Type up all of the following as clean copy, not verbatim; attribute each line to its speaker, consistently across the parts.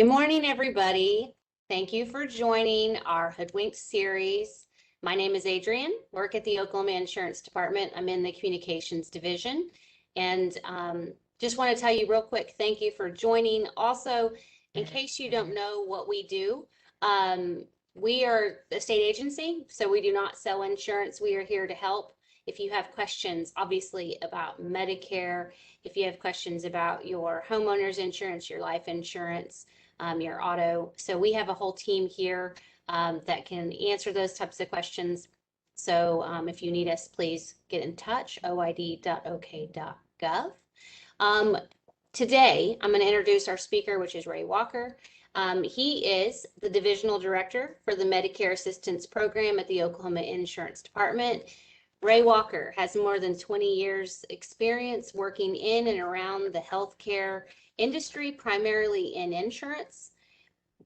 Speaker 1: Good morning, everybody. Thank you for joining our Hoodwinked series. My name is Adrienne, work at the Oklahoma Insurance Department. I'm in the Communications Division. And just want to tell you real quick, thank you for joining. Also, in case you don't know what we do, we are a state agency, so we do not sell insurance. We are here to help. If you have questions, obviously, about Medicare, if you have questions about your homeowner's insurance, your life insurance, your auto. So we have a whole team here that can answer those types of questions. So if you need us, please get in touch, oid.ok.gov. Today, I'm going to introduce our speaker, which is Ray Walker. He is the Divisional Director for the Medicare Assistance Program at the Oklahoma Insurance Department. Ray Walker has more than 20 years experience working in and around the healthcare industry, primarily in insurance.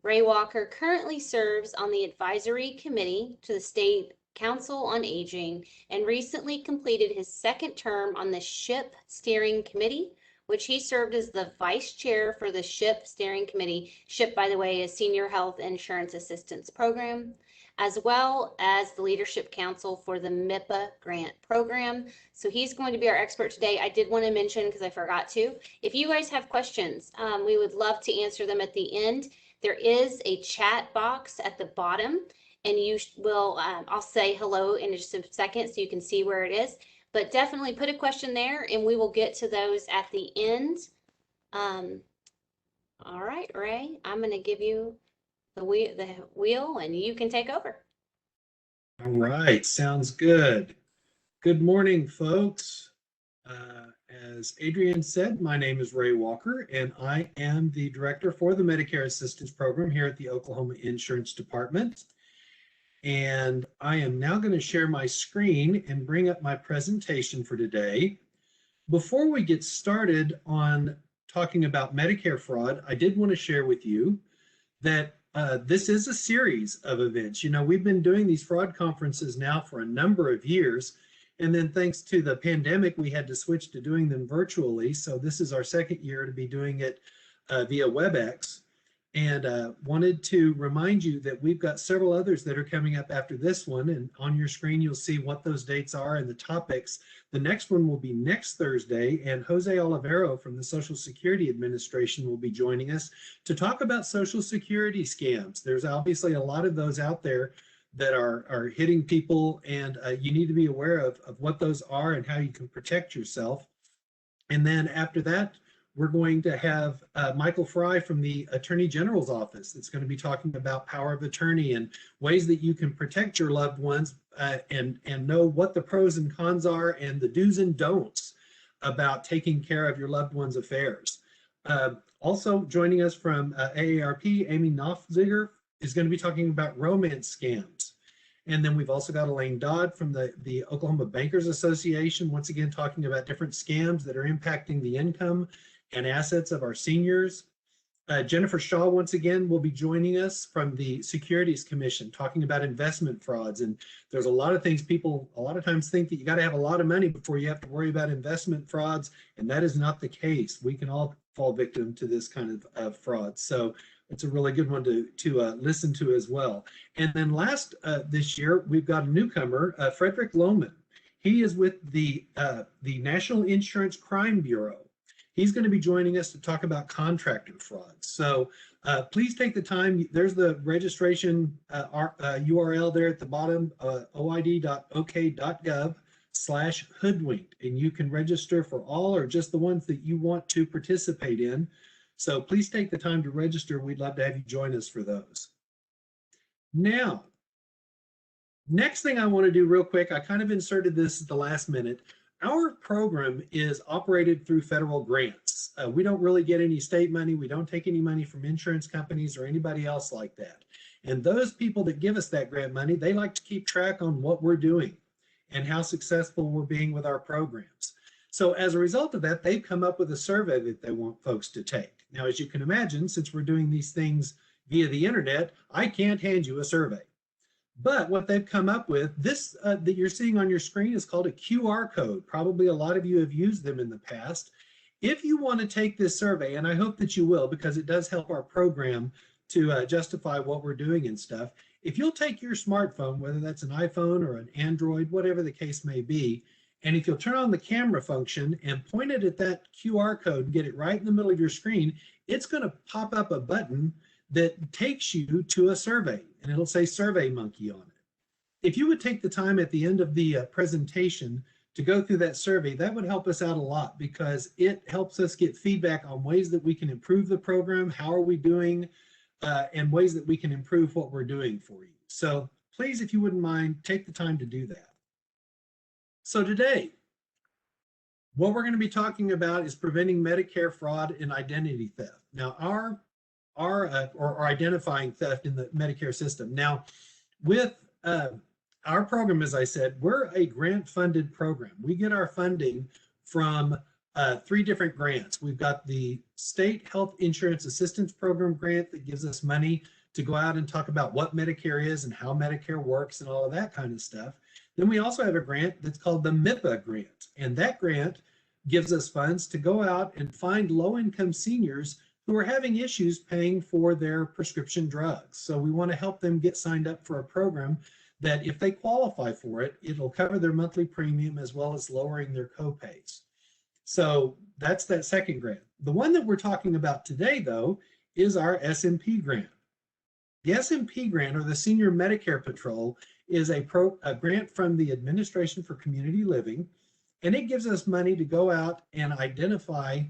Speaker 1: Ray Walker currently serves on the advisory committee to the State Council on Aging and recently completed his second term on the SHIP Steering Committee, which he served as the vice chair for the SHIP Steering Committee. SHIP, by the way, is Senior Health Insurance Assistance Program, as well as the Leadership Council for the MIPA grant program. So he's going to be our expert today. I did want to mention, because I forgot to, if you guys have questions, we would love to answer them at the end. There is a chat box at the bottom, and you will, I'll say hello in just a second so you can see where it is, but definitely put a question there and we will get to those at the end. All right, Ray, I'm going to give you the wheel and you can take over.
Speaker 2: All right, sounds good. Good morning, folks. As Adrienne said, my name is Ray Walker, and I am the Director for the Medicare Assistance Program here at the Oklahoma Insurance Department. And I am now going to share my screen and bring up my presentation for today. Before we get started on talking about Medicare fraud, I did want to share with you that this is a series of events. You know, we've been doing these fraud conferences now for a number of years. And then thanks to the pandemic, we had to switch to doing them virtually. So this is our second year to be doing it via WebEx. And wanted to remind you that we've got several others that are coming up after this one. And on your screen, you'll see what those dates are and the topics. The next one will be next Thursday, and Jose Olivero from the Social Security Administration will be joining us to talk about Social Security scams. There's obviously a lot of those out there that are hitting people, and you need to be aware of what those are and how you can protect yourself. And then after that, we're going to have Michael Fry from the Attorney General's office that's going to be talking about power of attorney and ways that you can protect your loved ones and know what the pros and cons are and the do's and don'ts about taking care of your loved one's affairs. Also joining us from AARP, Amy Knopfziger is going to be talking about romance scams. And then we've also got Elaine Dodd from the Oklahoma Bankers Association, once again talking about different scams that are impacting the income and assets of our seniors. Jennifer Shaw, once again, will be joining us from the Securities Commission, talking about investment frauds. And there's a lot of things people a lot of times think that you got to have a lot of money before you have to worry about investment frauds, and that is not the case. We can all fall victim to this kind of fraud. So it's a really good one to listen to as well. And then last this year, we've got a newcomer, Frederick Lohman. He is with the National Insurance Crime Bureau. He's going to be joining us to talk about contractor fraud. So please take the time. There's the registration URL there at the bottom, oid.ok.gov/hoodwinked, and you can register for all or just the ones that you want to participate in. So please take the time to register. We'd love to have you join us for those. Now, next thing I want to do real quick, I kind of inserted this at the last minute. Our program is operated through federal grants. We don't really get any state money. We don't take any money from insurance companies or anybody else like that. And those people that give us that grant money, they like to keep track on what we're doing and how successful we're being with our programs. So as a result of that, they've come up with a survey that they want folks to take. Now, as you can imagine, since we're doing these things via the internet, I can't hand you a survey. But what they've come up with, this that you're seeing on your screen is called a QR code. Probably a lot of you have used them in the past. If you want to take this survey, and I hope that you will, because it does help our program to justify what we're doing and stuff, if you'll take your smartphone, whether that's an iPhone or an Android, whatever the case may be, and if you'll turn on the camera function and point it at that QR code and get it right in the middle of your screen, it's going to pop up a button that takes you to a survey, and it'll say Survey Monkey on it. If you would take the time at the end of the presentation to go through that survey, that would help us out a lot, because it helps us get feedback on ways that we can improve the program, how are we doing, and ways that we can improve what we're doing for you. So please, if you wouldn't mind, take the time to do that. So today, what we're going to be talking about is preventing Medicare fraud and identity theft. Now, or identifying theft in the Medicare system. Now, with our program, as I said, we're a grant-funded program. We get our funding from 3 different grants. We've got the State Health Insurance Assistance Program grant that gives us money to go out and talk about what Medicare is and how Medicare works and all of that kind of stuff. Then we also have a grant that's called the MIPA grant, and that grant gives us funds to go out and find low-income seniors who are having issues paying for their prescription drugs. So we want to help them get signed up for a program that, if they qualify for it, it'll cover their monthly premium as well as lowering their copays. So that's that second grant. The one that we're talking about today, though, is our SMP grant. The SMP grant, or the Senior Medicare Patrol, is a grant from the Administration for Community Living, and it gives us money to go out and identify,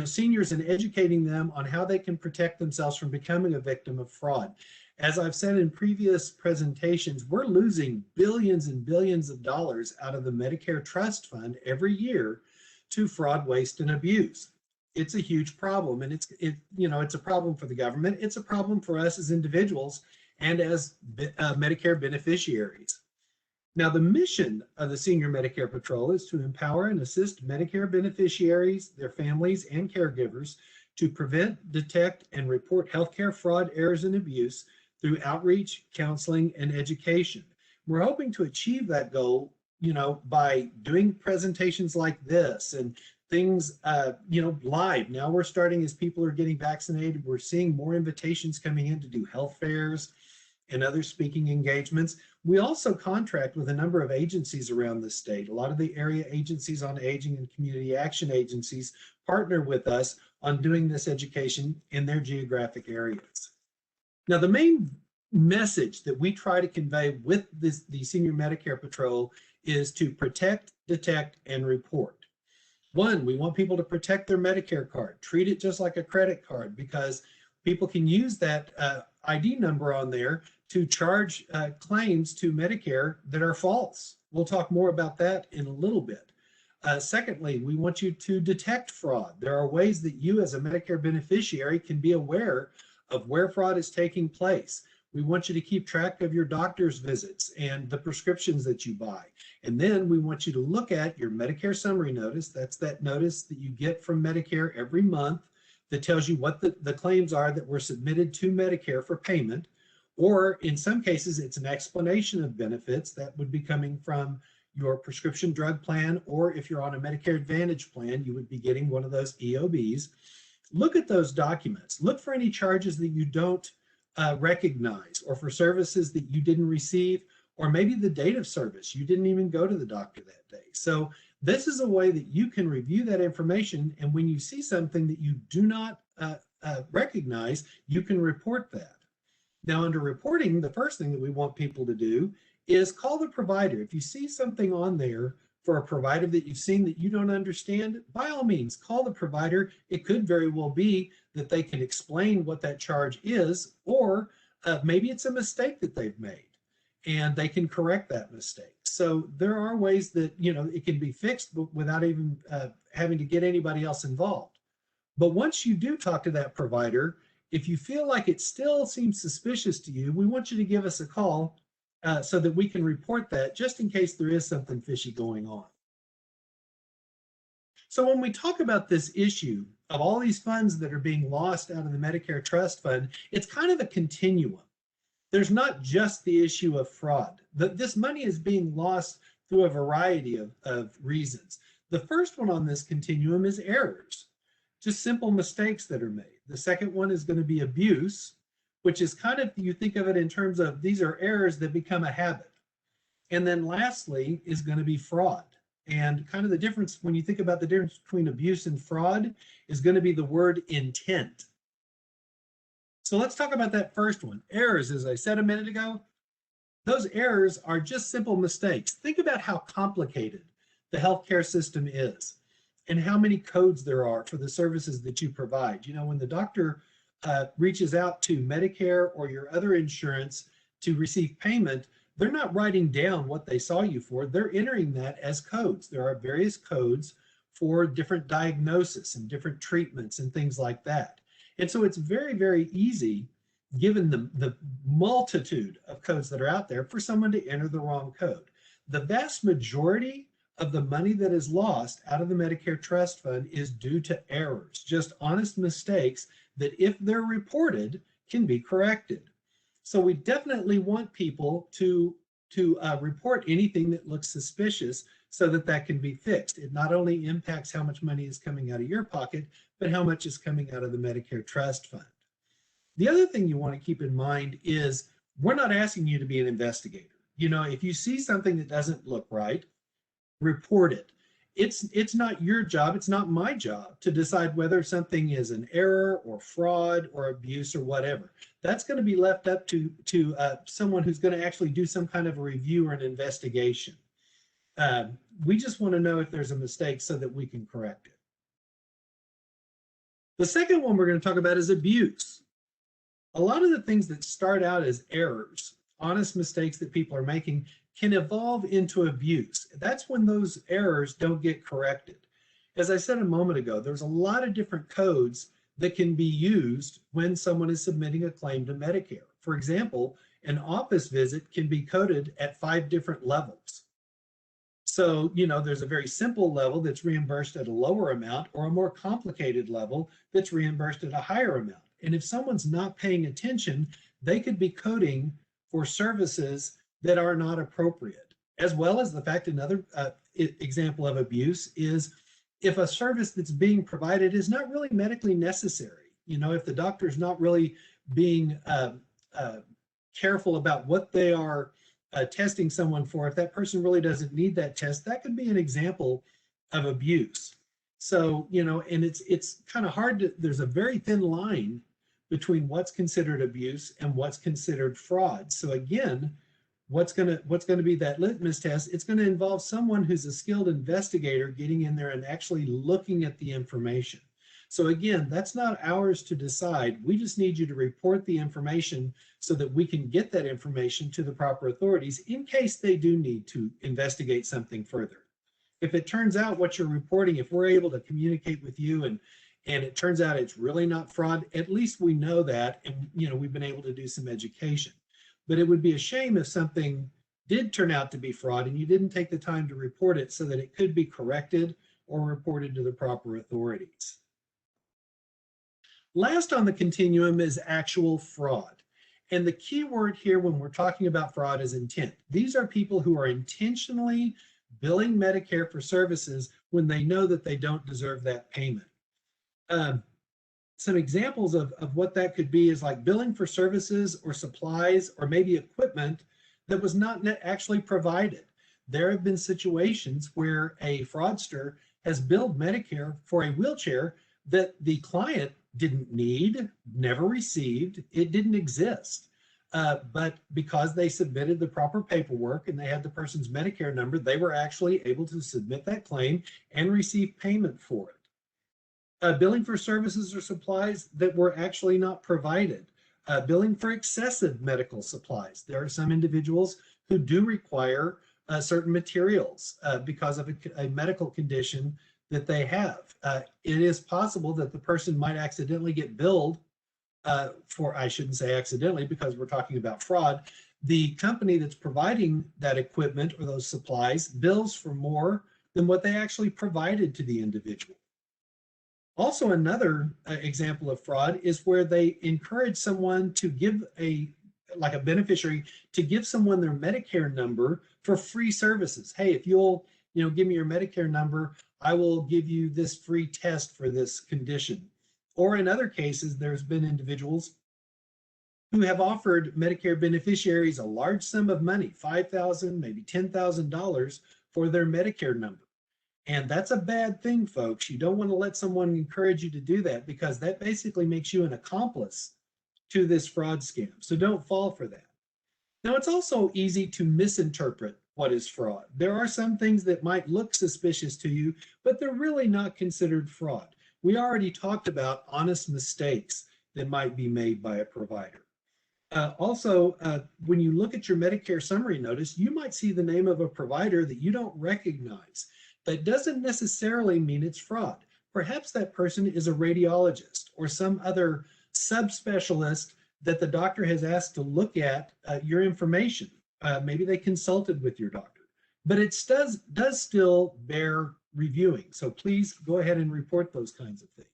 Speaker 2: seniors, and educating them on how they can protect themselves from becoming a victim of fraud. As I've said in previous presentations, we're losing billions and billions of dollars out of the Medicare Trust Fund every year to fraud, waste, and abuse. It's a huge problem, and it's a problem for the government. It's a problem for us as individuals and as Medicare beneficiaries. Now, the mission of the Senior Medicare Patrol is to empower and assist Medicare beneficiaries, their families, and caregivers to prevent, detect, and report healthcare fraud, errors, and abuse through outreach, counseling, and education. We're hoping to achieve that goal, by doing presentations like this and things, live. Now we're starting, as people are getting vaccinated, we're seeing more invitations coming in to do health fairs and other speaking engagements. We also contract with a number of agencies around the state. A lot of the area agencies on aging and community action agencies partner with us on doing this education in their geographic areas. Now, the main message that we try to convey with the Senior Medicare Patrol is to protect, detect, and report. One, we want people to protect their Medicare card, treat it just like a credit card, because people can use that ID number on there to charge claims to Medicare that are false. We'll talk more about that in a little bit. Secondly, we want you to detect fraud. There are ways that you, as a Medicare beneficiary, can be aware of where fraud is taking place. We want you to keep track of your doctor's visits and the prescriptions that you buy. And then we want you to look at your Medicare summary notice. That's that notice that you get from Medicare every month that tells you what the claims are that were submitted to Medicare for payment. Or in some cases, it's an explanation of benefits that would be coming from your prescription drug plan, or if you're on a Medicare Advantage plan, you would be getting one of those EOBs. Look at those documents. Look for any charges that you don't recognize, or for services that you didn't receive, or maybe the date of service. You didn't even go to the doctor that day. So this is a way that you can review that information, and when you see something that you do not recognize, you can report that. Now, under reporting, the first thing that we want people to do is call the provider. If you see something on there for a provider that you've seen that you don't understand, by all means, call the provider. It could very well be that they can explain what that charge is, or maybe it's a mistake that they've made and they can correct that mistake. So there are ways that, it can be fixed without even having to get anybody else involved. But once you do talk to that provider, if you feel like it still seems suspicious to you, we want you to give us a call so that we can report that, just in case there is something fishy going on. So when we talk about this issue of all these funds that are being lost out of the Medicare Trust Fund, it's kind of a continuum. There's not just the issue of fraud. This money is being lost through a variety of reasons. The first one on this continuum is errors, just simple mistakes that are made. The second one is going to be abuse, which is kind of, you think of it in terms of these are errors that become a habit. And then lastly is going to be fraud. And kind of the difference, when you think about the difference between abuse and fraud, is going to be the word intent. So let's talk about that first one. Errors, as I said a minute ago, those errors are just simple mistakes. Think about how complicated the healthcare system is and how many codes there are for the services that you provide. You know, when the doctor reaches out to Medicare or your other insurance to receive payment, they're not writing down what they saw you for. They're entering that as codes. There are various codes for different diagnoses and different treatments and things like that. And so it's very, very easy, given the multitude of codes that are out there, for someone to enter the wrong code. The vast majority of the money that is lost out of the Medicare Trust Fund is due to errors, just honest mistakes that, if they're reported, can be corrected. So we definitely want people to report anything that looks suspicious so that that can be fixed. It not only impacts how much money is coming out of your pocket, but how much is coming out of the Medicare Trust Fund. The other thing you want to keep in mind is we're not asking you to be an investigator. You know, if you see something that doesn't look right, report it. It's not your job, it's not my job to decide whether something is an error or fraud or abuse or whatever. That's going to be left up to someone who's going to actually do some kind of a review or an investigation. We just want to know if there's a mistake so that we can correct it. The second one we're going to talk about is abuse. A lot of the things that start out as errors, honest mistakes that people are making, can evolve into abuse. That's when those errors don't get corrected. As I said a moment ago, there's a lot of different codes that can be used when someone is submitting a claim to Medicare. For example, an office visit can be coded at 5 different levels. So, you know, there's a very simple level that's reimbursed at a lower amount, or a more complicated level that's reimbursed at a higher amount. And if someone's not paying attention, they could be coding for services that are not appropriate. As well as the fact, another example of abuse is if a service that's being provided is not really medically necessary. You know, if the doctor's not really being careful about what they are testing someone for, if that person really doesn't need that test, that could be an example of abuse. So, you know, and it's kind of hard to, there's a very thin line between what's considered abuse and what's considered fraud. So again, what's going to be that litmus test? It's going to involve someone who's a skilled investigator getting in there and actually looking at the information. So again, that's not ours to decide. We just need you to report the information so that we can get that information to the proper authorities in case they do need to investigate something further. If it turns out what you're reporting, if we're able to communicate with you and it turns out it's really not fraud, at least we know that, and you know, we've been able to do some education. But it would be a shame if something did turn out to be fraud and you didn't take the time to report it so that it could be corrected or reported to the proper authorities. Last on the continuum is actual fraud. And the key word here when we're talking about fraud is intent. These are people who are intentionally billing Medicare for services when they know that they don't deserve that payment. Some examples of what that could be is like billing for services or supplies or maybe equipment that was not actually provided. There have been situations where a fraudster has billed Medicare for a wheelchair that the client didn't need, never received, it didn't exist. But because they submitted the proper paperwork and they had the person's Medicare number, they were actually able to submit that claim and receive payment for it. Billing for services or supplies that were actually not provided. Billing for excessive medical supplies. There are some individuals who do require certain materials because of a medical condition that they have. It is possible that the person might accidentally get billed for, I shouldn't say accidentally because we're talking about fraud, the company that's providing that equipment or those supplies bills for more than what they actually provided to the individual. Also, another example of fraud is where they encourage someone to give like a beneficiary to give someone their Medicare number for free services. Hey, if you'll give me your Medicare number. I will give you this free test for this condition. Or in other cases, there's been individuals who have offered Medicare beneficiaries a large sum of money, $5,000, maybe $10,000 for their Medicare number. And that's a bad thing, folks. You don't want to let someone encourage you to do that, because that basically makes you an accomplice to this fraud scam. So don't fall for that. Now, it's also easy to misinterpret what is fraud. There are some things that might look suspicious to you, but they're really not considered fraud. We already talked about honest mistakes that might be made by a provider. Also, when you look at your Medicare summary notice, you might see the name of a provider that you don't recognize. That doesn't necessarily mean it's fraud. Perhaps that person is a radiologist or some other subspecialist that the doctor has asked to look at your information. Maybe they consulted with your doctor, but it does still bear reviewing. So please go ahead and report those kinds of things.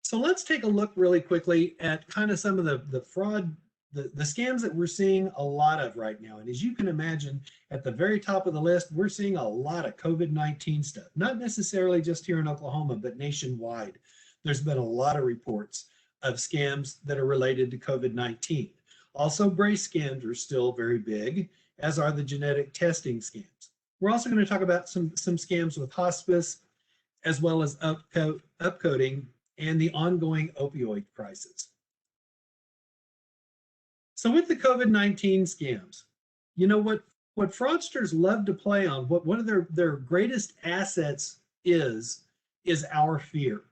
Speaker 2: So let's take a look really quickly at kind of some of the fraud, the scams that we're seeing a lot of right now. And as you can imagine, at the very top of the list, we're seeing a lot of COVID-19 stuff, not necessarily just here in Oklahoma, but nationwide. There's been a lot of reports of scams that are related to COVID-19. Also, brace scams are still very big, as are the genetic testing scams. We're also going to talk about some scams with hospice, as well as upcoding and the ongoing opioid crisis. So with the COVID-19 scams, you know what fraudsters love to play on, what one of their greatest assets is our fear.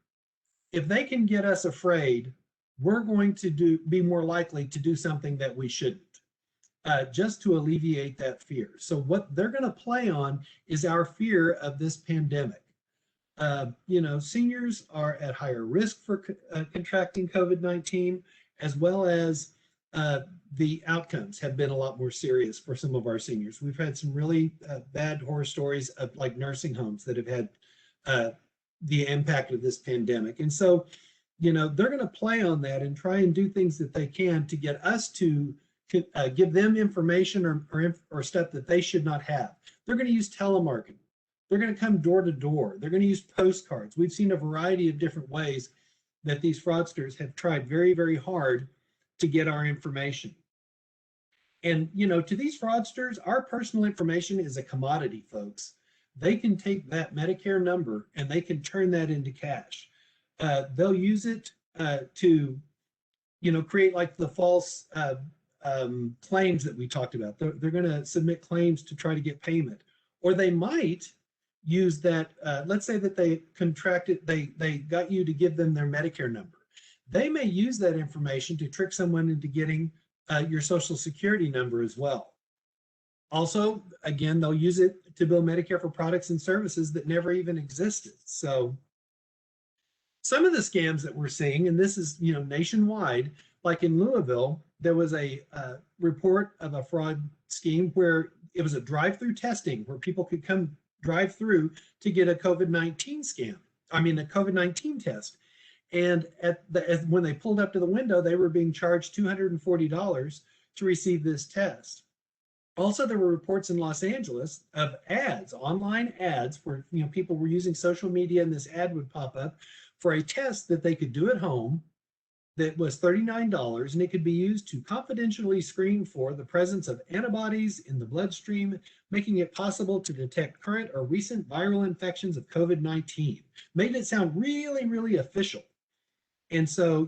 Speaker 2: If they can get us afraid, we're going to be more likely to do something that we shouldn't, just to alleviate that fear. So what they're going to play on is our fear of this pandemic. Seniors are at higher risk for contracting COVID-19, as well as the outcomes have been a lot more serious for some of our seniors. We've had some really bad horror stories of like nursing homes that have had the impact of this pandemic. And so, they're going to play on that and try and do things that they can to get us to give them information or stuff that they should not have. They're going to use telemarketing. They're going to come door to door. They're going to use postcards. We've seen a variety of different ways that these fraudsters have tried very, very hard to get our information. And, to these fraudsters, our personal information is a commodity, folks. They can take that Medicare number and they can turn that into cash. They'll use it to, create like the false claims that we talked about. They're going to submit claims to try to get payment. Or they might use that, let's say that they they got you to give them their Medicare number. They may use that information to trick someone into getting your Social Security number as well. Also, again, they'll use it to bill Medicare for products and services that never even existed. So some of the scams that we're seeing, and this is, nationwide, like in Louisville, there was a report of a fraud scheme where it was a drive-through testing where people could come drive through to get a COVID-19 test. And when they pulled up to the window, they were being charged $240 to receive this test. Also, there were reports in Los Angeles of ads, online ads, where people were using social media, and this ad would pop up for a test that they could do at home that was $39, and it could be used to confidentially screen for the presence of antibodies in the bloodstream, making it possible to detect current or recent viral infections of COVID-19. Made it sound really, really official. And so,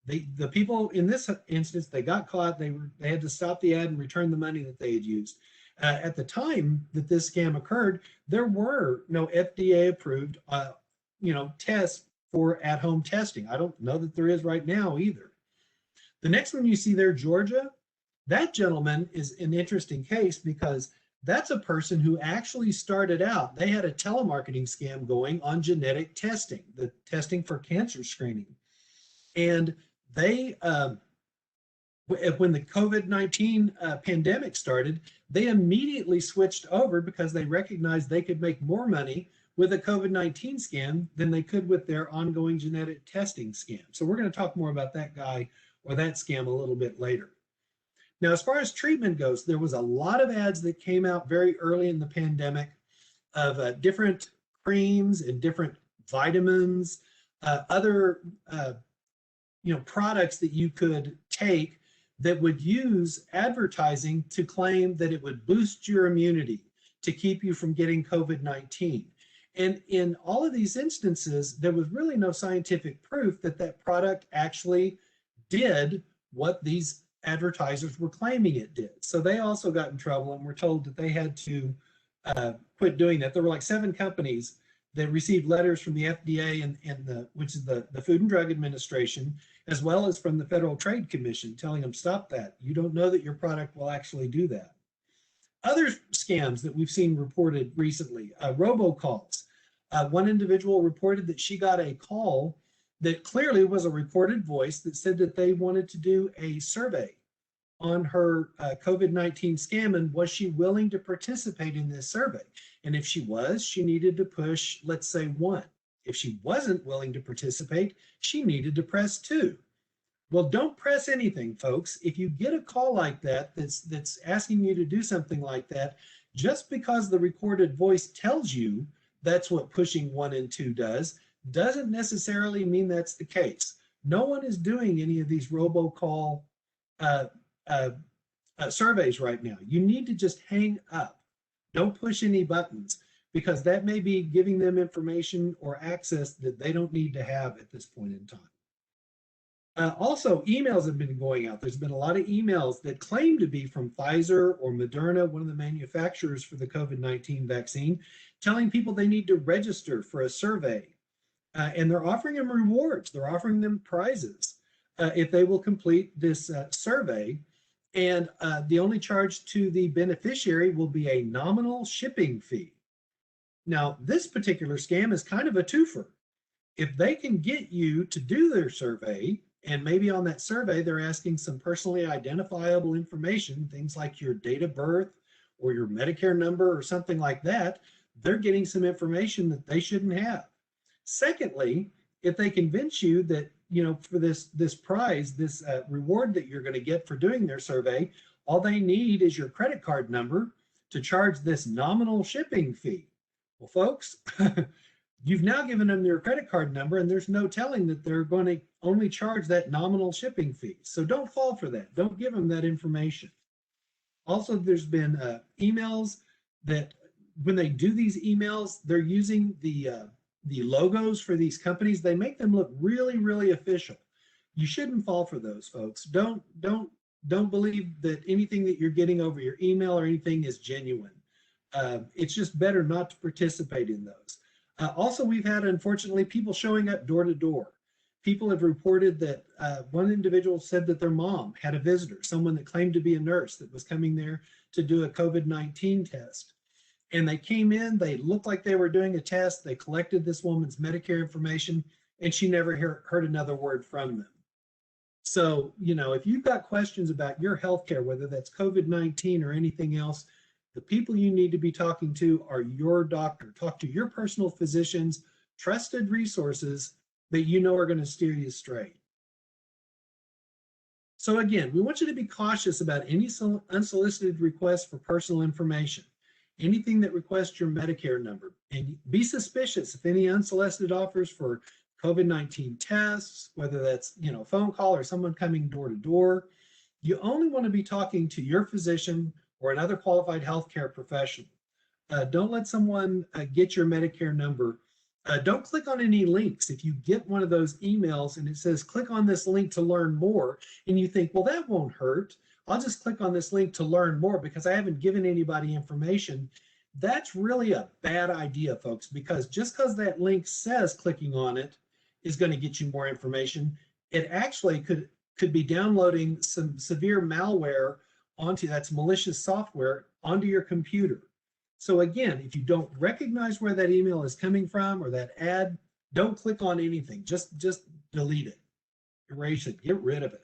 Speaker 2: the people in this instance, they got caught. They had to stop the ad and return the money that they had used. At the time that this scam occurred, there were no FDA approved, tests for at-home testing. I don't know that there is right now either. The next one you see there, Georgia, that gentleman is an interesting case because that's a person who actually started out. They had a telemarketing scam going on genetic testing, the testing for cancer screening. And they, when the COVID-19 pandemic started, they immediately switched over because they recognized they could make more money with a COVID-19 scam than they could with their ongoing genetic testing scam. So we're going to talk more about that guy or that scam a little bit later. Now, as far as treatment goes, there was a lot of ads that came out very early in the pandemic of different creams and different vitamins, other products that you could take that would use advertising to claim that it would boost your immunity to keep you from getting COVID-19. And in all of these instances, there was really no scientific proof that that product actually did what these advertisers were claiming it did. So they also got in trouble and were told that they had to quit doing that. There were like 7 companies that received letters from the FDA and which is the Food and Drug Administration, as well as from the Federal Trade Commission, telling them, stop that. You don't know that your product will actually do that. Other scams that we've seen reported recently, robocalls. One individual reported that she got a call that clearly was a recorded voice that said that they wanted to do a survey on her COVID-19 scam, and was she willing to participate in this survey? And if she was, she needed to push, let's say, 1. If she wasn't willing to participate, she needed to press 2. Well, don't press anything, folks. If you get a call like that that's asking you to do something like that, just because the recorded voice tells you that's what pushing 1 and 2 does, doesn't necessarily mean that's the case. No one is doing any of these robocall surveys right now. You need to just hang up. Don't push any buttons, because that may be giving them information or access that they don't need to have at this point in time. Also, emails have been going out. There's been a lot of emails that claim to be from Pfizer or Moderna, one of the manufacturers for the COVID-19 vaccine, telling people they need to register for a survey. And they're offering them rewards. They're offering them prizes if they will complete this survey. And the only charge to the beneficiary will be a nominal shipping fee. Now, this particular scam is kind of a twofer. If they can get you to do their survey, and maybe on that survey, they're asking some personally identifiable information, things like your date of birth or your Medicare number or something like that, they're getting some information that they shouldn't have. Secondly, if they convince you that, for this prize, this reward that you're going to get for doing their survey, all they need is your credit card number to charge this nominal shipping fee. Well, folks, you've now given them your credit card number, and there's no telling that they're going to only charge that nominal shipping fee. So don't fall for that. Don't give them that information. Also, there's been emails that when they do these emails, they're using the logos for these companies. They make them look really, really official. You shouldn't fall for those, folks. Don't believe that anything that you're getting over your email or anything is genuine. It's just better not to participate in those. Also, we've had, unfortunately, people showing up door to door. People have reported that one individual said that their mom had a visitor, someone that claimed to be a nurse that was coming there to do a COVID-19 test. And they came in, they looked like they were doing a test, they collected this woman's Medicare information, and she never heard another word from them. So, if you've got questions about your healthcare, whether that's COVID-19 or anything else, the people you need to be talking to are your doctor. Talk to your personal physicians, trusted resources that are going to steer you straight. So again, we want you to be cautious about any unsolicited requests for personal information. Anything that requests your Medicare number, and be suspicious if any unsolicited offers for COVID-19 tests, whether that's a phone call or someone coming door to door. You only want to be talking to your physician or another qualified healthcare professional. Don't let someone get your Medicare number. Don't click on any links. If you get one of those emails and it says click on this link to learn more, and you think, well, that won't hurt, I'll just click on this link to learn more because I haven't given anybody information. That's really a bad idea, folks, because just because that link says clicking on it is going to get you more information, it actually could be downloading some severe malware that's malicious software onto your computer. So again, if you don't recognize where that email is coming from or that ad, don't click on anything. Just delete it, erase it, get rid of it.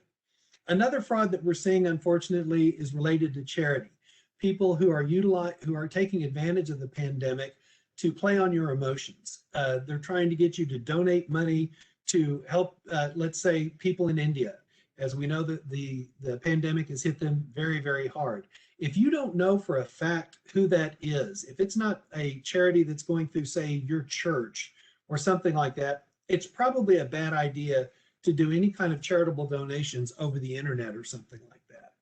Speaker 2: Another fraud that we're seeing, unfortunately, is related to charity. People who are taking advantage of the pandemic to play on your emotions. They're trying to get you to donate money to help, let's say, people in India. as we know that the pandemic has hit them very, very hard. If you don't know for a fact who that is, if it's not a charity that's going through, say, your church or something like that, it's probably a bad idea to do any kind of charitable donations over the internet or something like that.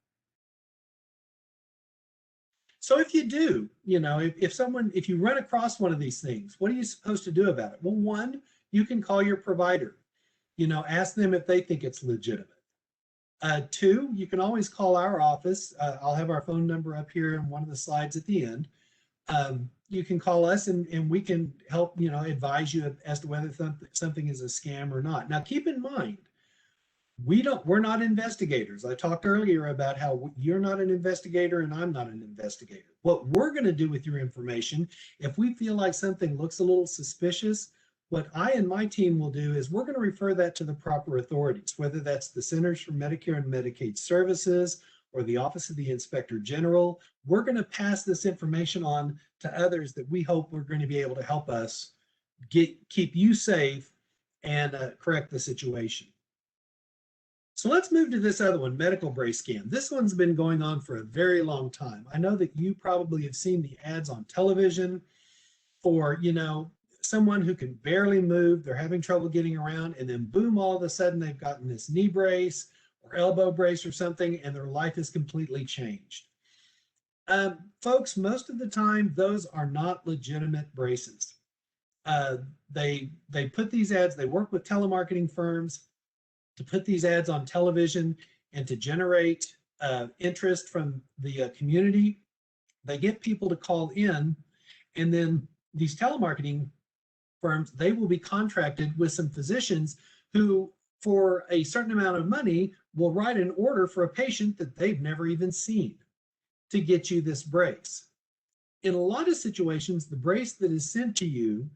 Speaker 2: So if you do, if you run across one of these things, what are you supposed to do about it? Well, one, you can call your provider, ask them if they think it's legitimate. Two, you can always call our office. I'll have our phone number up here in one of the slides at the end. You can call us and we can help, advise you as to whether something is a scam or not. Now, keep in mind, we're not investigators. I talked earlier about how you're not an investigator and I'm not an investigator. What we're going to do with your information, if we feel like something looks a little suspicious, what I and my team will do is we're going to refer that to the proper authorities, whether that's the Centers for Medicare and Medicaid Services or the Office of the Inspector General. We're going to pass this information on to others that we hope are going to be able to help us keep you safe and correct the situation. So let's move to this other one, medical brace scam. This one's been going on for a very long time. I know that you probably have seen the ads on television for, someone who can barely move, they're having trouble getting around, and then boom, all of a sudden they've gotten this knee brace or elbow brace or something, and their life is completely changed. Folks, most of the time, those are not legitimate braces. They put these ads, they work with telemarketing firms to put these ads on television and to generate interest from the community. They get people to call in, and then these telemarketing firms, they will be contracted with some physicians who, for a certain amount of money, will write an order for a patient that they've never even seen to get you this brace. In a lot of situations, the brace that is sent to you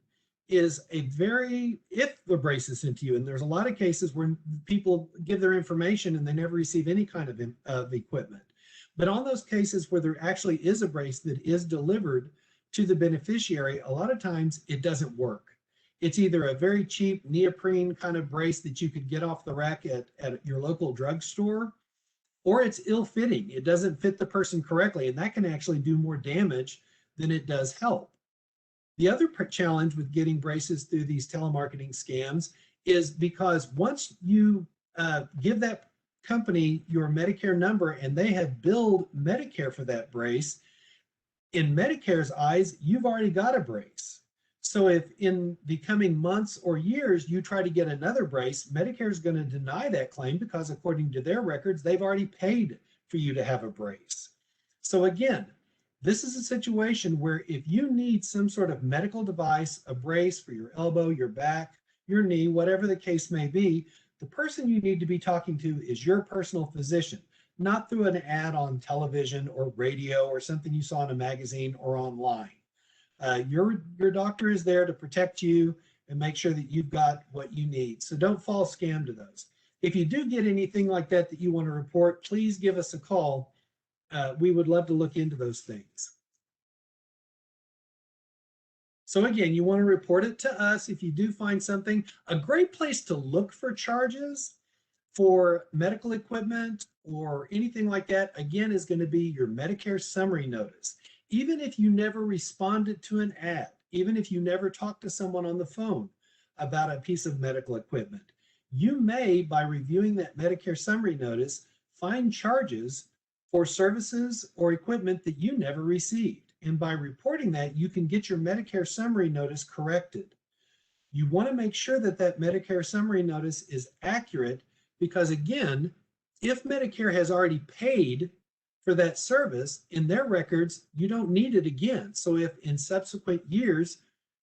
Speaker 2: is if the brace is sent to you, and there's a lot of cases where people give their information and they never receive any kind of equipment. But on those cases where there actually is a brace that is delivered to the beneficiary, a lot of times it doesn't work. It's either a very cheap neoprene kind of brace that you could get off the rack at your local drugstore, or it's ill-fitting. It doesn't fit the person correctly, and that can actually do more damage than it does help. The other challenge with getting braces through these telemarketing scams is because once you give that company your Medicare number and they have billed Medicare for that brace, in Medicare's eyes, you've already got a brace. So if in the coming months or years you try to get another brace, Medicare is going to deny that claim because according to their records, they've already paid for you to have a brace. So again, this is a situation where if you need some sort of medical device, a brace for your elbow, your back, your knee, whatever the case may be, the person you need to be talking to is your personal physician, not through an ad on television or radio or something you saw in a magazine or online. Your doctor is there to protect you and make sure that you've got what you need. So don't fall scam to those. If you do get anything like that that you want to report, please give us a call. We would love to look into those things. So again, you want to report it to us if you do find something. A great place to look for charges for medical equipment or anything like that, again, is going to be your Medicare summary notice. Even if you never responded to an ad, even if you never talked to someone on the phone about a piece of medical equipment, you may, by reviewing that Medicare summary notice, find charges for services or equipment that you never received. And by reporting that, you can get your Medicare summary notice corrected. You want to make sure that that Medicare summary notice is accurate because, again, if Medicare has already paid for that service, in their records, you don't need it again. So if in subsequent years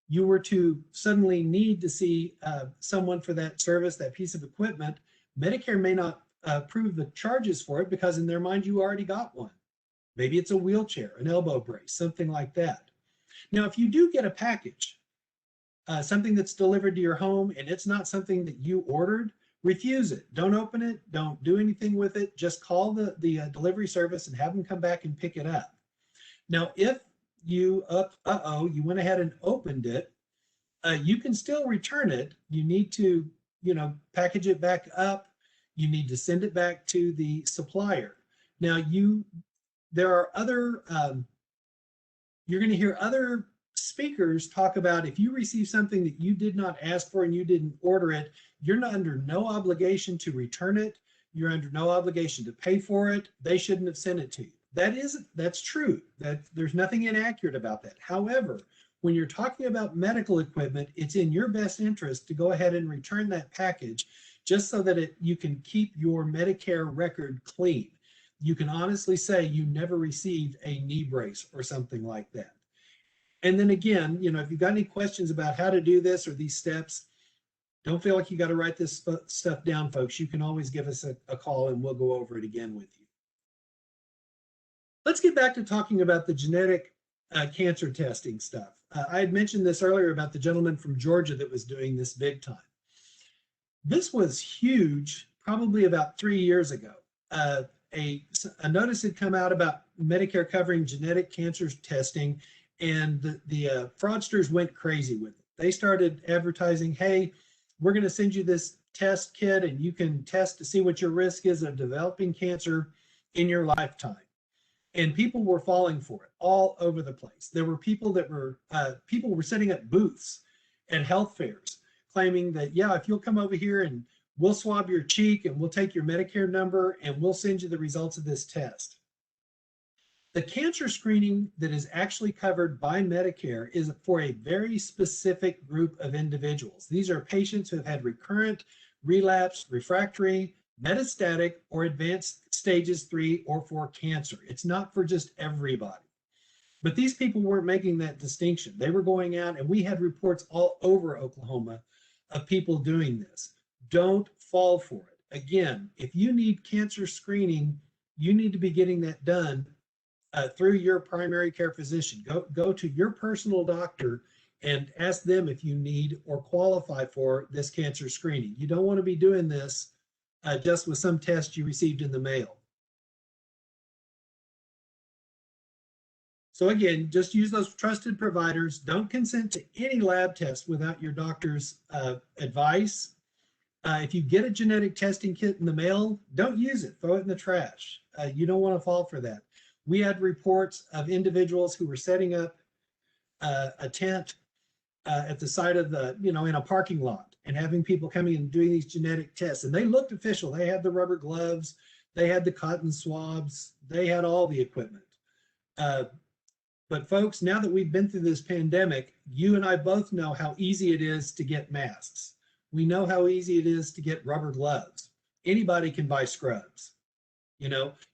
Speaker 2: you were to suddenly need to see someone for that service, that piece of equipment, Medicare may not approve the charges for it because in their mind you already got one. Maybe it's a wheelchair, an elbow brace, something like that. Now, if you do get a package, something that's delivered to your home and it's not something that you ordered, refuse it. Don't open it. Don't do anything with it. Just call the delivery service and have them come back and pick it up. Now, if you you went ahead and opened it, you can still return it. You need to, package it back up. You need to send it back to the supplier. Now, there are other, you're going to hear other speakers talk about if you receive something that you did not ask for and you didn't order it, you're not under no obligation to return it. You're under no obligation to pay for it. They shouldn't have sent it to you. That's true. There's nothing inaccurate about that. However, when you're talking about medical equipment, it's in your best interest to go ahead and return that package just so that you can keep your Medicare record clean. You can honestly say you never received a knee brace or something like that. And then again, if you've got any questions about how to do this or these steps, don't feel like you got to write this stuff down, folks. You can always give us a call and we'll go over it again with you. Let's get back to talking about the genetic cancer testing stuff. I had mentioned this earlier about the gentleman from Georgia that was doing this big time. This was huge, probably about 3 years ago. A notice had come out about Medicare covering genetic cancer testing, and the fraudsters went crazy with it. They started advertising, hey, we're going to send you this test kit and you can test to see what your risk is of developing cancer in your lifetime. And people were falling for it all over the place. There were people were setting up booths at health fairs claiming that, yeah, if you'll come over here and we'll swab your cheek and we'll take your Medicare number and we'll send you the results of this test. The cancer screening that is actually covered by Medicare is for a very specific group of individuals. These are patients who have had recurrent, relapsed, refractory, metastatic, or advanced stages 3 or 4 cancer. It's not for just everybody. But these people weren't making that distinction. They were going out, and we had reports all over Oklahoma of people doing this. Don't fall for it. Again, if you need cancer screening, you need to be getting that done through your primary care physician. Go to your personal doctor and ask them if you need or qualify for this cancer screening. You don't want to be doing this just with some test you received in the mail. So again, just use those trusted providers. Don't consent to any lab test without your doctor's advice. If you get a genetic testing kit in the mail, don't use it. Throw it in the trash. You don't want to fall for that. We had reports of individuals who were setting up a tent at the side of in a parking lot and having people coming and doing these genetic tests. And they looked official. They had the rubber gloves. They had the cotton swabs. They had all the equipment. But folks, now that we've been through this pandemic, you and I both know how easy it is to get masks. We know how easy it is to get rubber gloves. Anybody can buy scrubs.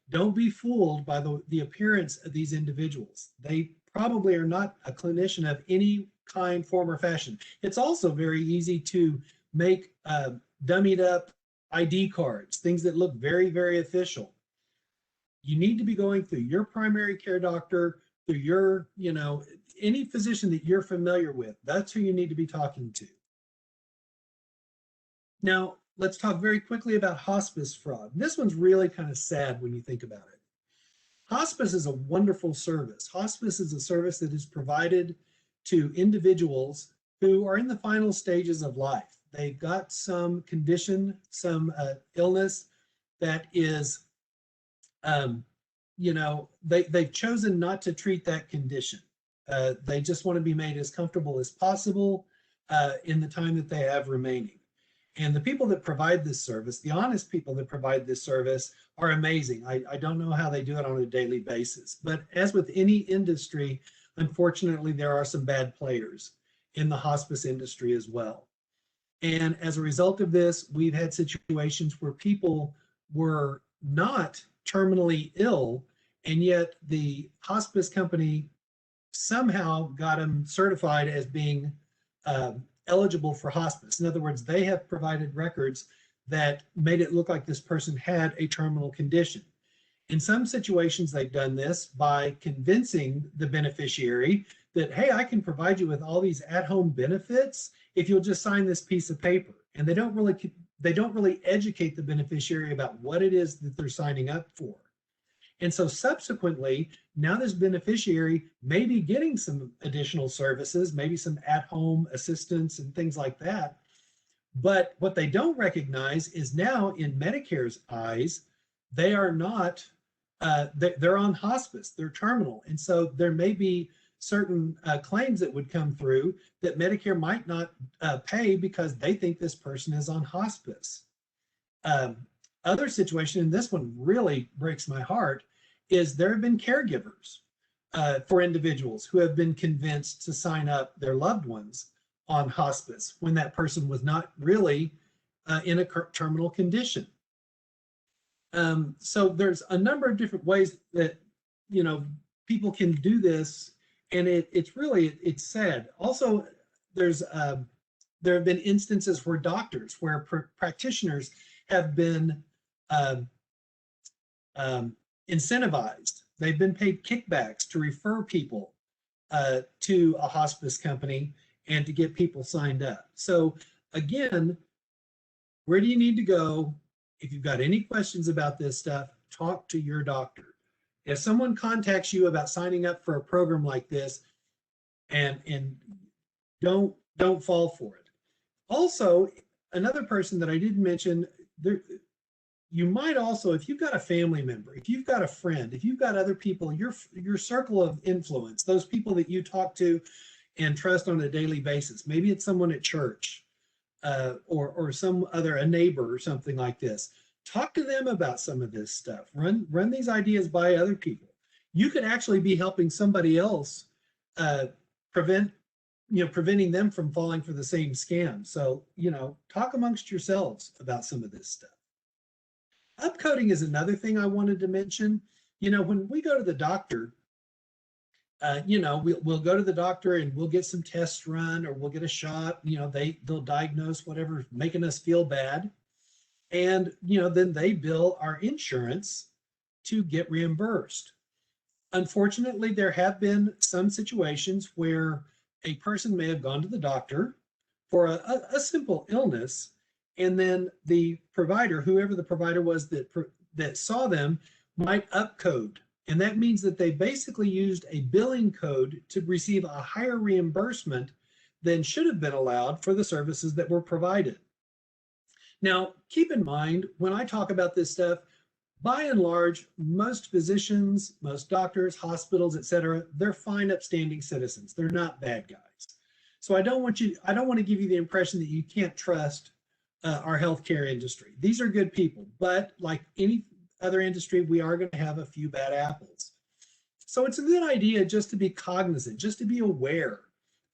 Speaker 2: Don't be fooled by the appearance of these individuals. They probably are not a clinician of any kind, form, or fashion. It's also very easy to make dummied up ID cards, things that look very, very official. You need to be going through your primary care doctor, through your, any physician that you're familiar with. That's who you need to be talking to. Now, let's talk very quickly about hospice fraud. This one's really kind of sad when you think about it. Hospice is a wonderful service. Hospice is a service that is provided to individuals who are in the final stages of life. They've got some condition, some illness that is, they've chosen not to treat that condition. They just want to be made as comfortable as possible in the time that they have remaining. And the people that provide this service, the honest people that provide this service, are amazing. I don't know how they do it on a daily basis. But as with any industry, unfortunately, there are some bad players in the hospice industry as well. And as a result of this, we've had situations where people were not terminally ill, and yet the hospice company somehow got them certified as being eligible for hospice. In other words, they have provided records that made it look like this person had a terminal condition. In some situations, they've done this by convincing the beneficiary that, hey, I can provide you with all these at-home benefits if you'll just sign this piece of paper. And they don't really educate the beneficiary about what it is that they're signing up for. And so subsequently, now this beneficiary may be getting some additional services, maybe some at-home assistance and things like that. But what they don't recognize is now in Medicare's eyes, they are not, they're on hospice, they're terminal. And so there may be certain claims that would come through that Medicare might not pay because they think this person is on hospice. Other situation, and this one really breaks my heart, is there have been caregivers for individuals who have been convinced to sign up their loved ones on hospice when that person was not really in a terminal condition. So there's a number of different ways that, you know, people can do this, and it's really, it's sad. Also, there have been instances where doctors, where practitioners have been incentivized. They've been paid kickbacks to refer people to a hospice company and to get people signed up. So again, where do you need to go? If you've got any questions about this stuff, talk to your doctor. If someone contacts you about signing up for a program like this, and don't fall for it. Also, another person that I didn't mention, there, you might also, if you've got a family member, if you've got a friend, if you've got other people, your circle of influence, those people that you talk to and trust on a daily basis, maybe it's someone at church or some other, a neighbor or something like this. Talk to them about some of this stuff. Run these ideas by other people. You could actually be helping somebody else preventing them from falling for the same scam. So, talk amongst yourselves about some of this stuff. Upcoding is another thing I wanted to mention. When we go to the doctor, we'll go to the doctor and we'll get some tests run, or we'll get a shot. They'll diagnose whatever's making us feel bad. And, then they bill our insurance to get reimbursed. Unfortunately, there have been some situations where a person may have gone to the doctor for a simple illness, and then the provider, whoever the provider was that saw them, might upcode. And that means that they basically used a billing code to receive a higher reimbursement than should have been allowed for the services that were provided. Now, keep in mind, when I talk about this stuff, by and large, most physicians, most doctors, hospitals, etc., they're fine, upstanding citizens. They're not bad guys. So I don't want to give you the impression that you can't trust our healthcare industry. These are good people, but like any other industry, we are going to have a few bad apples. So it's a good idea just to be cognizant, just to be aware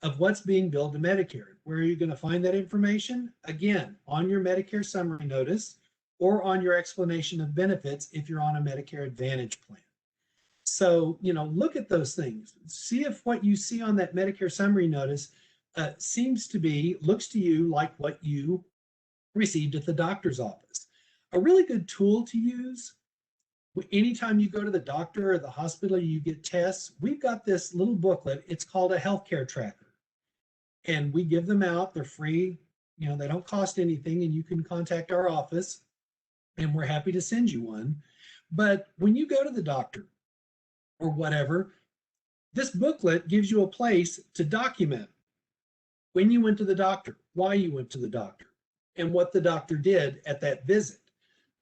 Speaker 2: of what's being billed to Medicare. Where are you going to find that information? Again, on your Medicare summary notice, or on your explanation of benefits if you're on a Medicare Advantage plan. So, look at those things. See if what you see on that Medicare summary notice looks to you like what you received at the doctor's office. A really good tool to use anytime you go to the doctor or the hospital, you get tests, we've got this little booklet. It's called a healthcare tracker. And we give them out. They're free. They don't cost anything, and you can contact our office and we're happy to send you one. But when you go to the doctor or whatever, this booklet gives you a place to document when you went to the doctor, why you went to the doctor, and what the doctor did at that visit.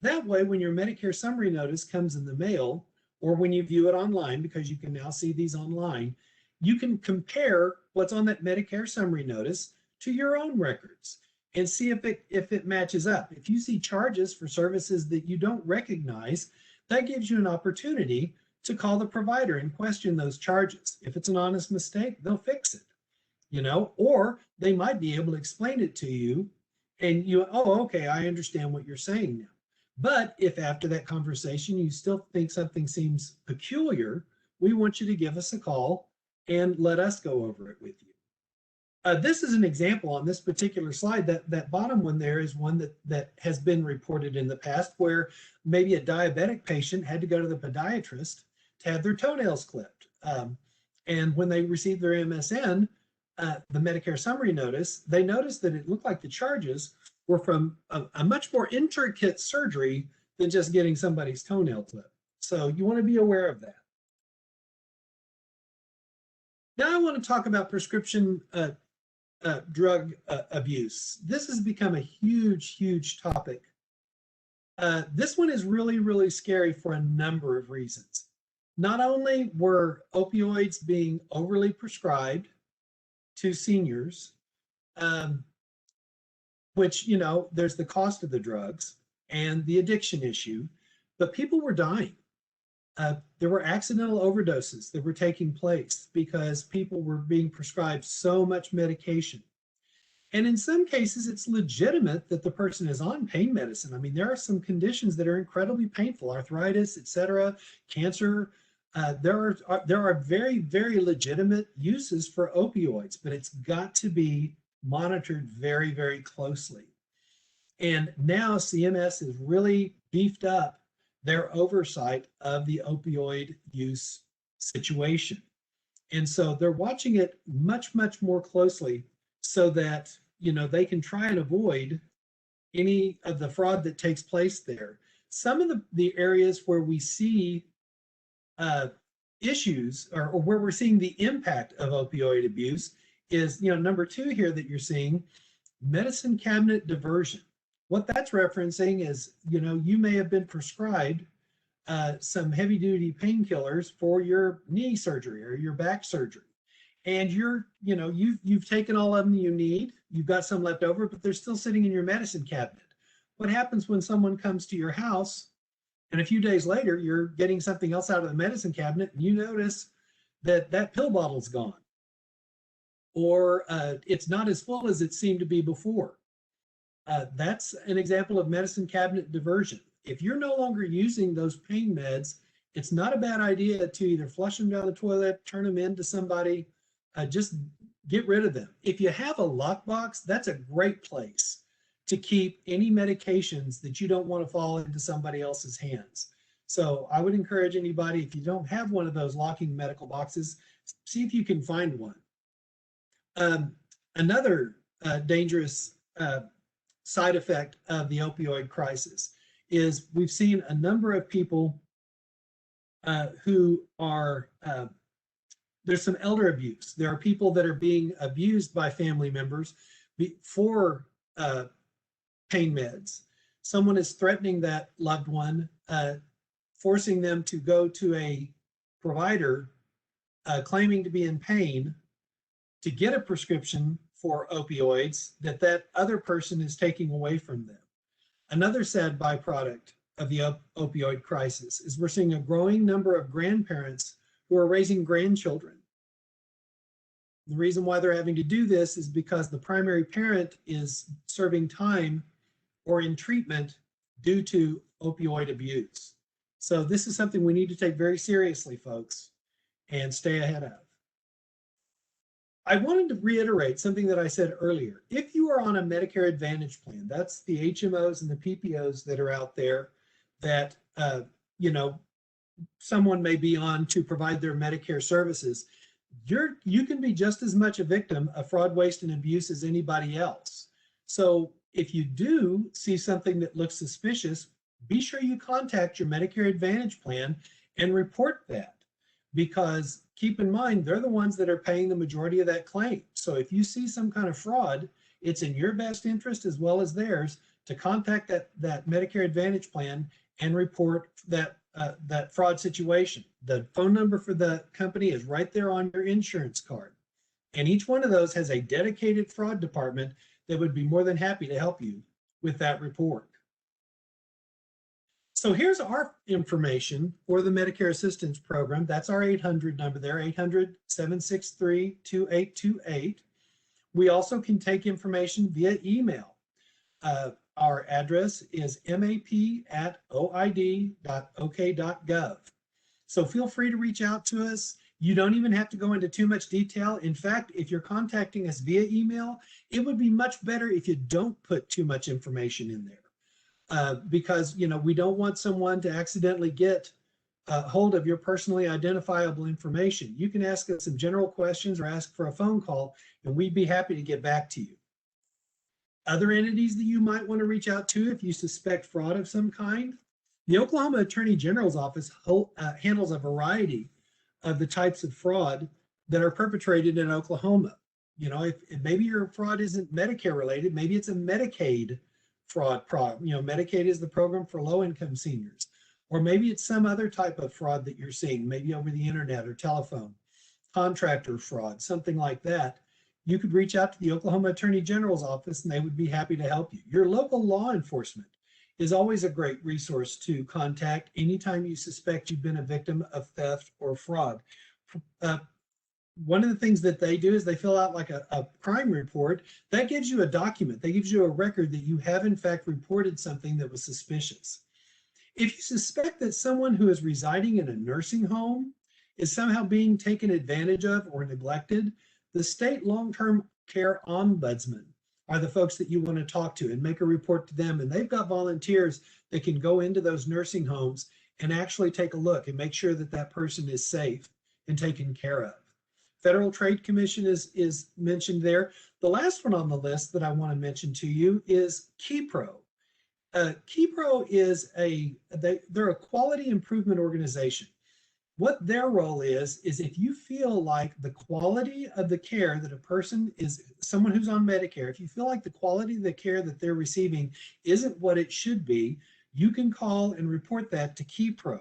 Speaker 2: That way, when your Medicare summary notice comes in the mail, or when you view it online, because you can now see these online, you can compare what's on that Medicare summary notice to your own records and see if it matches up. If you see charges for services that you don't recognize, that gives you an opportunity to call the provider and question those charges. If it's an honest mistake, they'll fix it, or they might be able to explain it to you and okay, I understand what you're saying now. But if after that conversation you still think something seems peculiar, we want you to give us a call and let us go over it with you. This is an example on this particular slide. That bottom one there is one that has been reported in the past, where maybe a diabetic patient had to go to the podiatrist to have their toenails clipped. And when they received their MSN, the Medicare summary notice, they noticed that it looked like the charges were from a much more intricate surgery than just getting somebody's toenail clipped. So you want to be aware of that. Now I want to talk about prescription drug abuse. This has become a huge, huge topic. This one is really, really scary for a number of reasons. Not only were opioids being overly prescribed to seniors, which, you know, there's the cost of the drugs and the addiction issue, but people were dying. There were accidental overdoses that were taking place because people were being prescribed so much medication. And in some cases, it's legitimate that the person is on pain medicine. I mean, there are some conditions that are incredibly painful, arthritis, etc., cancer. There are very, very legitimate uses for opioids, but it's got to be monitored very, very closely. And now CMS has really beefed up their oversight of the opioid use situation. And so they're watching it much, much more closely so that, you know, they can try and avoid any of the fraud that takes place there. Some of the areas where we see issues or where we're seeing the impact of opioid abuse is, you know, number 2 here that you're seeing, medicine cabinet diversion. What that's referencing is, you know, you may have been prescribed some heavy duty painkillers for your knee surgery or your back surgery. And you've taken all of them you need, you've got some left over, but they're still sitting in your medicine cabinet. What happens when someone comes to your house and a few days later you're getting something else out of the medicine cabinet and you notice that that pill bottle's gone, or it's not as full as it seemed to be before? That's an example of medicine cabinet diversion. If you're no longer using those pain meds, it's not a bad idea to either flush them down the toilet, turn them into somebody, just get rid of them. If you have a lockbox, that's a great place to keep any medications that you don't want to fall into somebody else's hands. So I would encourage anybody, if you don't have one of those locking medical boxes, see if you can find one. Another dangerous side effect of the opioid crisis is we've seen a number of people who are, there's some elder abuse. There are people that are being abused by family members for pain meds. Someone is threatening that loved one, forcing them to go to a provider claiming to be in pain to get a prescription for opioids that other person is taking away from them. Another sad byproduct of the opioid crisis is we're seeing a growing number of grandparents who are raising grandchildren. The reason why they're having to do this is because the primary parent is serving time or in treatment due to opioid abuse. So this is something we need to take very seriously, folks, and stay ahead of. I wanted to reiterate something that I said earlier. If you are on a Medicare Advantage plan, that's the HMOs and the PPOs that are out there that someone may be on to provide their Medicare services, you can be just as much a victim of fraud, waste, and abuse as anybody else. So if you do see something that looks suspicious, be sure you contact your Medicare Advantage plan and report that, because keep in mind, they're the ones that are paying the majority of that claim. So if you see some kind of fraud, it's in your best interest as well as theirs to contact that Medicare Advantage plan and report that fraud situation. The phone number for the company is right there on your insurance card. And each one of those has a dedicated fraud department that would be more than happy to help you with that report. So here's our information for the Medicare Assistance Program. That's our 800 number there, 800-763-2828. We also can take information via email. Our address is map@oid.ok.gov. So feel free to reach out to us. You don't even have to go into too much detail. In fact, if you're contacting us via email, it would be much better if you don't put too much information in there. Because we don't want someone to accidentally get hold of your personally identifiable information. You can ask us some general questions or ask for a phone call, and we'd be happy to get back to you. Other entities that you might want to reach out to if you suspect fraud of some kind, the Oklahoma Attorney General's Office handles a variety of the types of fraud that are perpetrated in Oklahoma. if maybe your fraud isn't Medicare related, maybe it's a Medicaid fraud problem. Medicaid is the program for low-income seniors, or maybe it's some other type of fraud that you're seeing, maybe over the internet or telephone, contractor fraud, something like that. You could reach out to the Oklahoma Attorney General's office and they would be happy to help you. Your local law enforcement is always a great resource to contact anytime you suspect you've been a victim of theft or fraud. One of the things that they do is they fill out like a crime report. That gives you a document. That gives you a record that you have in fact reported something that was suspicious. If you suspect that someone who is residing in a nursing home is somehow being taken advantage of or neglected, the state long-term care ombudsman are the folks that you want to talk to and make a report to them. And they've got volunteers that can go into those nursing homes and actually take a look and make sure that that person is safe and taken care of. Federal Trade Commission is mentioned there. The last one on the list that I want to mention to you is KeyPro. KeyPro is they're a quality improvement organization. What their role is if you feel like the quality of the care that a person is, someone who's on Medicare, if you feel like the quality of the care that they're receiving isn't what it should be, you can call and report that to KeyPro.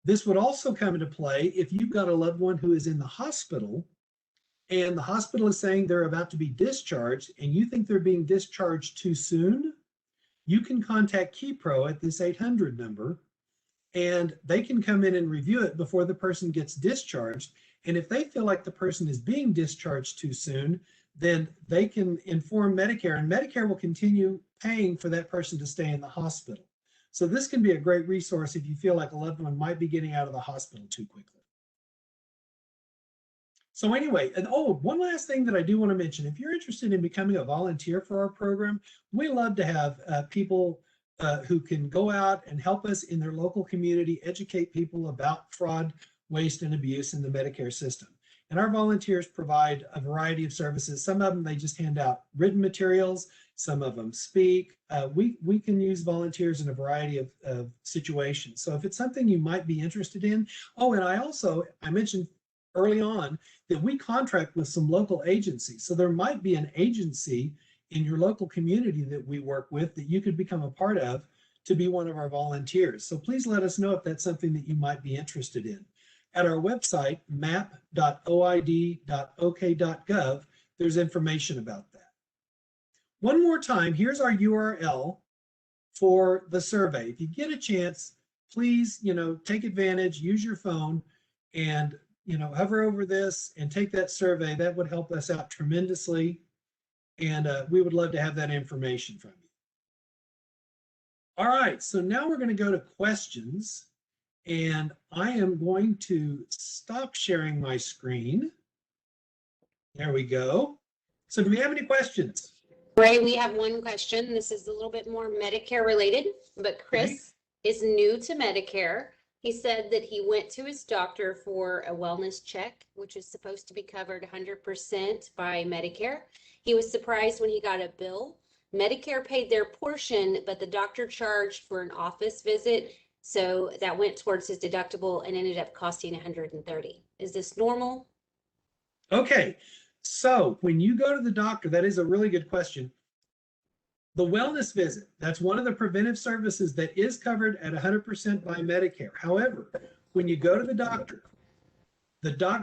Speaker 2: This would also come into play if you've got a loved one who is in the hospital and the hospital is saying they're about to be discharged and you think they're being discharged too soon. You can contact KeyPro at this 800 number and they can come in and review it before the person gets discharged. And if they feel like the person is being discharged too soon, then they can inform Medicare and Medicare will continue paying for that person to stay in the hospital. So this can be a great resource if you feel like a loved one might be getting out of the hospital too quickly. So anyway, and one last thing that I do want to mention, if you're interested in becoming a volunteer for our program, we love to have people who can go out and help us in their local community, educate people about fraud, waste, and abuse in the Medicare system. And our volunteers provide a variety of services. Some of them, they just hand out written materials. Some of them speak. We can use volunteers in a variety of situations. So if it's something you might be interested in. Oh, and I mentioned early on that we contract with some local agencies. So there might be an agency in your local community that we work with that you could become a part of to be one of our volunteers. So please let us know if that's something that you might be interested in. At our website, map.oid.ok.gov, there's information about that. One more time, here's our URL for the survey. If you get a chance, please, take advantage, use your phone and, hover over this and take that survey. That would help us out tremendously. And we would love to have that information from you. All right, so now we're going to go to questions. And I am going to stop sharing my screen. There we go. So do we have any questions?
Speaker 1: Ray, we have one question. This is a little bit more Medicare related, but Chris is new to Medicare. He said that he went to his doctor for a wellness check, which is supposed to be covered 100% by Medicare. He was surprised when he got a bill. Medicare paid their portion, but the doctor charged for an office visit. So that went towards his deductible and ended up costing $130. Is this normal?
Speaker 2: Okay, so when you go to the doctor, that is a really good question. The wellness visit, that's one of the preventive services that is covered at 100% by Medicare. However, when you go to the doctor,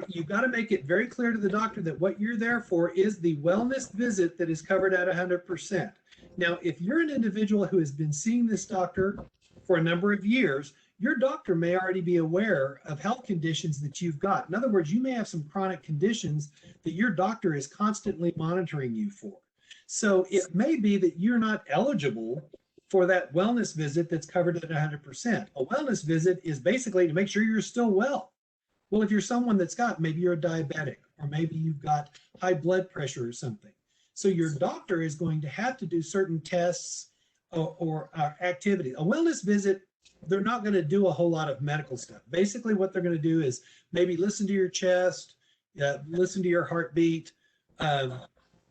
Speaker 2: you've got to make it very clear to the doctor that what you're there for is the wellness visit that is covered at 100%. Now, if you're an individual who has been seeing this doctor for a number of years, your doctor may already be aware of health conditions that you've got. In other words, you may have some chronic conditions that your doctor is constantly monitoring you for. So it may be that you're not eligible for that wellness visit that's covered at 100%. A wellness visit is basically to make sure you're still well. Well, if you're someone maybe you're a diabetic, or maybe you've got high blood pressure or something. So your doctor is going to have to do certain tests or activity. A wellness visit, they're not going to do a whole lot of medical stuff. Basically, what they're going to do is maybe listen to your chest, listen to your heartbeat.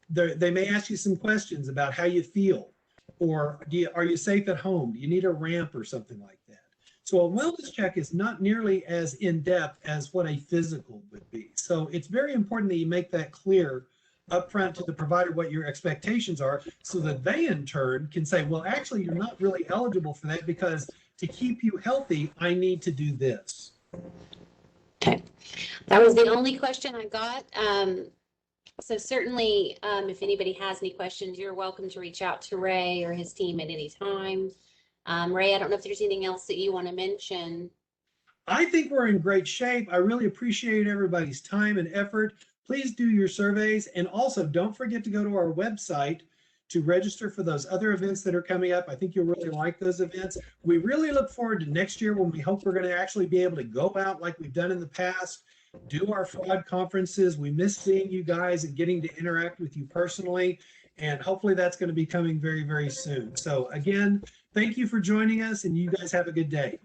Speaker 2: They may ask you some questions about how you feel, or are you safe at home? Do you need a ramp or something like that? So a wellness check is not nearly as in-depth as what a physical would be. So it's very important that you make that clear upfront to the provider what your expectations are, so that they in turn can say, well, actually, you're not really eligible for that, because to keep you healthy, I need to do this.
Speaker 1: Okay. That was the only question I got. So certainly, if anybody has any questions, you're welcome to reach out to Ray or his team at any time. Ray, I don't know if there's anything else that you want to mention.
Speaker 2: I think we're in great shape. I really appreciate everybody's time and effort. Please do your surveys. And also, don't forget to go to our website to register for those other events that are coming up. I think you'll really like those events. We really look forward to next year, when we hope we're going to actually be able to go out like we've done in the past, do our fraud conferences. We miss seeing you guys and getting to interact with you personally. And hopefully that's going to be coming very, very soon. So again, thank you for joining us, and you guys have a good day.